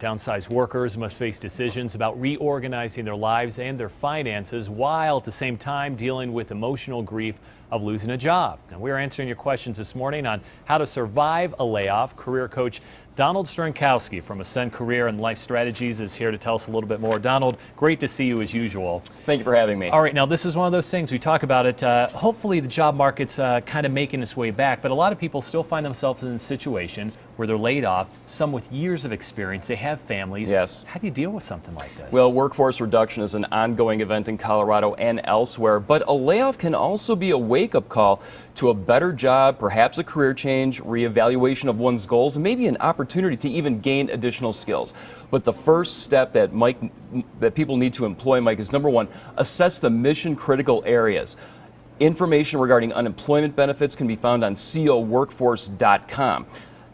Downsized workers must face decisions about reorganizing their lives and their finances while at the same time dealing with emotional grief of losing a job. Now, we're answering your questions this morning on how to survive a layoff. Career coach Donald Strankowski from Ascend Career and Life Strategies is here to tell us a little bit more. Donald, great to see you as usual. Thank you for having me. All right, now this is one of those things we talk about it. Hopefully the job market's kind of making its way back, but a lot of people still find themselves in a situation where they're laid off, some with years of experience, they have families. Yes. How do you deal with something like this? Well, workforce reduction is an ongoing event in Colorado and elsewhere, but a layoff can also be a wake-up call to a better job, perhaps a career change, reevaluation of one's goals, and maybe an opportunity to even gain additional skills. But the first step that people need to employ, Mike, is number one, assess the mission-critical areas. Information regarding unemployment benefits can be found on coworkforce.com.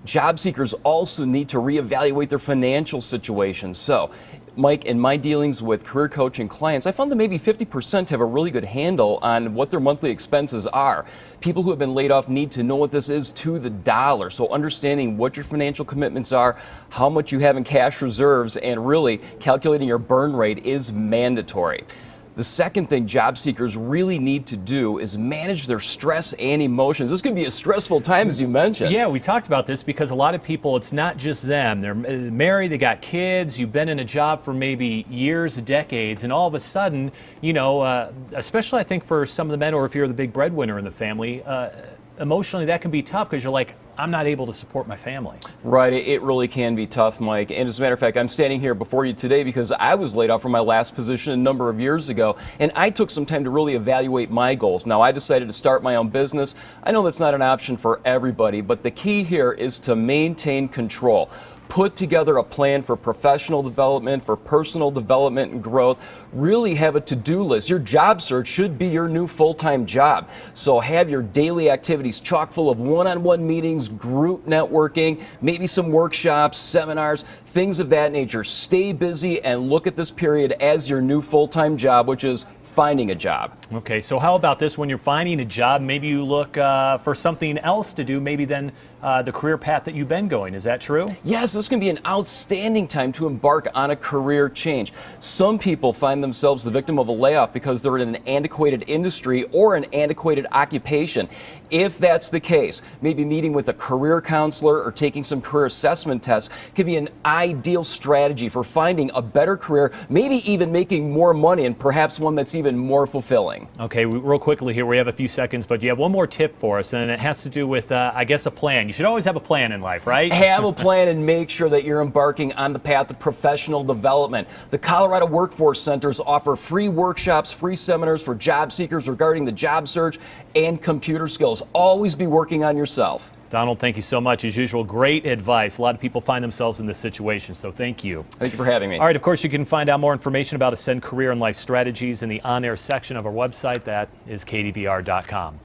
Job seekers also need to reevaluate their financial situation. So, Mike, in my dealings with career coaching clients, I found that maybe 50% have a really good handle on what their monthly expenses are. People who have been laid off need to know what this is to the dollar. So understanding what your financial commitments are, how much you have in cash reserves, and really calculating your burn rate is mandatory. The second thing job seekers really need to do is manage their stress and emotions. This can be a stressful time, as you mentioned. Yeah, we talked about this because a lot of people, it's not just them. They're married, they got kids, you've been in a job for maybe years, decades, and all of a sudden, you know, especially I think for some of the men, or if you're the big breadwinner in the family, emotionally that can be tough because you're like, I'm not able to support my family. Right, it really can be tough, Mike. And as a matter of fact, I'm standing here before you today because I was laid off from my last position a number of years ago, and I took some time to really evaluate my goals. Now, I decided to start my own business. I know that's not an option for everybody, but the key here is to maintain control. Put together a plan for professional development, for personal development and growth. Really have a to-do list. Your job search should be your new full-time job. So have your daily activities chock full of one-on-one meetings, group networking, maybe some workshops, seminars, things of that nature. Stay busy and look at this period as your new full-time job, which is finding a job. Okay, so how about this? When you're finding a job, maybe you look for something else to do, maybe then the career path that you've been going. Is that true? Yes, this can be an outstanding time to embark on a career change. Some people find themselves the victim of a layoff because they're in an antiquated industry or an antiquated occupation. If that's the case, maybe meeting with a career counselor or taking some career assessment tests could be an ideal strategy for finding a better career, maybe even making more money, and perhaps one that's even more fulfilling. Okay, real quickly here, we have a few seconds, but you have one more tip for us, and it has to do with, I guess, a plan. You should always have a plan in life, right? Have a plan and make sure that you're embarking on the path of professional development. The Colorado Workforce Centers offer free workshops, free seminars for job seekers regarding the job search and computer skills. Always be working on yourself. Donald, thank you so much. As usual, great advice. A lot of people find themselves in this situation, so thank you. Thank you for having me. All right, of course, you can find out more information about Ascend Career and Life Strategies in the on-air section of our website. That is kdvr.com.